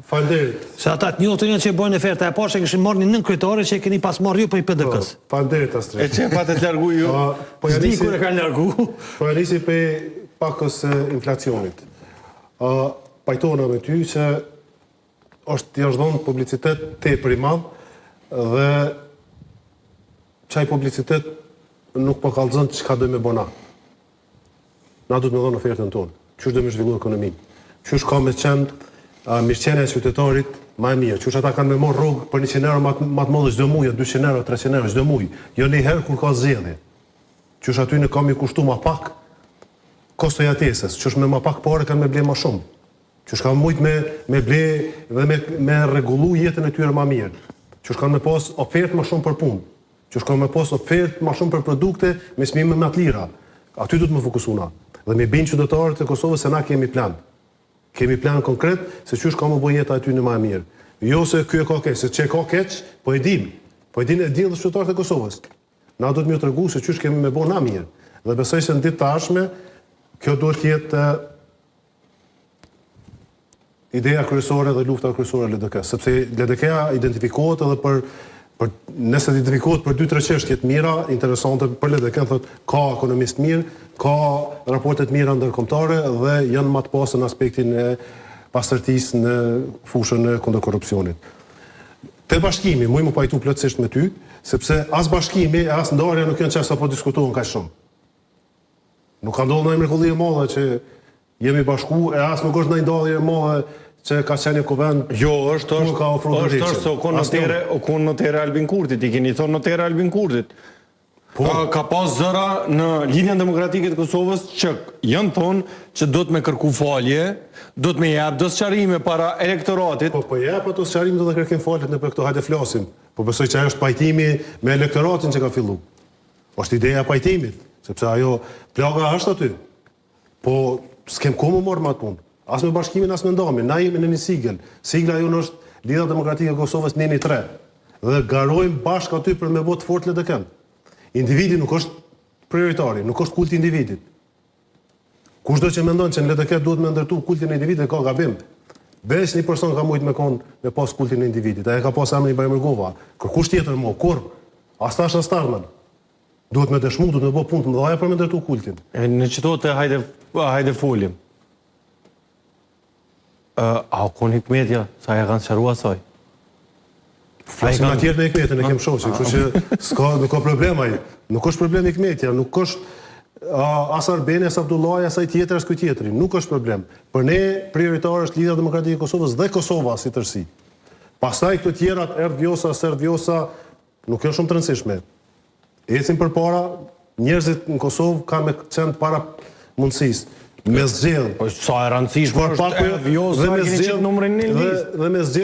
Falënderit. Se ata të njohur që bojnë oferta e poshtë kishin marrë 9 kryetare që e keni pas marrë ju për PDK-s. Falënderit Astrid. E që pa të largu ju? Po ja nisi kur e kanë largu. Po ja nisi pe pakës inflacionit. Pajtona me ty që është janë dhënë publicitet tepër i madh dhe çaj publicitet nuk po kallëzon çka do me bona. Na duhet me dhënë ofertën tonë. Qysh do me zhvillu ekonominë? Qysh ka me qenë mirëqenia e qytetarit më e mirë. Qysh ata kanë me marrë rrugë për 100 euro më të madhe çdo muaj, 200 euro, 300 euro çdo muaj. Jo një herë kur ka zgjedhje. Qysh aty në kam i kushtu më pak kosto jetesës. Qysh me më pak parë kanë me ble më shumë. Qysh kanë mujt me ble dhe me rregullu jetën e tyre më mirë. Qysh kanë me pas ofertë më shumë për punë. Qysh kanë me pas ofertë më shumë për produkte me çmime më të lira. Aty duhet më fokusuna. Dhe me bind qytetarët e Kosovës se na kemi plan. Kemi plan konkret se qysh ka më bëj jeta aty në më mirë. Jo se ky e ka keq, se çe ka keq, po e dim. Po e din dhe qytetarët e Kosovës. Na duhet më tregu se qysh kemi më bëu na mirë. Dhe besoj se në ditë të ardhshme kjo duhet të jetë ideja kryesore dhe lufta kryesore e LDK, sepse LDK-ja identifikohet edhe për nëse identifikohet për 2-3 çështje të mira, interesante për LDK-n, thotë ka ekonomist mirë, ka raporte të mira ndërkombëtare dhe janë më të pasur në aspektin e pastërtisë në fushën e kundër korrupsionit. Te bashkimi, më pajtu plotësisht me ty, sepse as bashkimi, as ndarja nuk janë çështje apo diskutohen kaq shumë. Nuk ka ndodhur ndonjë mrekulli e madhe që jemi bashku, e as nuk është ndonjë ndodhje e madhe që ka qenë kuvend. Jo, është se o kon notere Albin Kurtit, i keni thonë notere Albin Kurtit. Ka pas zëra në Lidhjen Demokratike të Kosovës që janë thonë që do të me kërku falje, do të me jep dosqarime para elektoratit. Po jep ato sqarime do të kërkim faljet në për këto, hajde flasim. Po besoj që ajo është pajtimi me elektoratin që ka fillu. Është ideja e pajtimit, sepse ajo plaga është aty. Po s'kem ku më marr më atë punë. As me bashkimin, as me ndamin. Na jemi në një sigël. Sigla jonë është Lidhja Demokratike e Kosovës në 3. Dhe garojmë bashkë aty për me bë të fortë LDK-n. Individi nuk është prioritari, nuk është kulti i individit. Kushdo që mendon që në LDK duhet me ndërtu kultin e individit ka gabim. Veç një person ka mujt me me pas kultin e individit. Ai ka pas emrin Bajmërgova. Kërkush tjetër më, kur? As tash as tarmën. Duhet me dëshmu, duhet me bë punë të mëdha për me ndërtu kultin. Në qytetë hajde folim. A o kon Hikmetja, sa ja kanë sqaruar asaj? Flasim atjerë me Hikmetjen, e kem shoqë, kështu që nuk ka problem ai. Nuk është problem Hikmetja, nuk është as Arbeni, as Abdullahi, as ai tjetër, as ky tjetri, nuk është problem. Për ne prioritar është Lidhja Demokratike e Kosovës dhe Kosova si tërësi. Pastaj këto tjerat, erdh vjosa, nuk janë shumë të rëndësishme. Ecim përpara, njerëzit në Kosovë kanë me qenë para mundësisë. Me zgjedhje. Po sa e rëndësishme është vjosa, keni qenë numrin 1 listë. Dhe me zgjedhje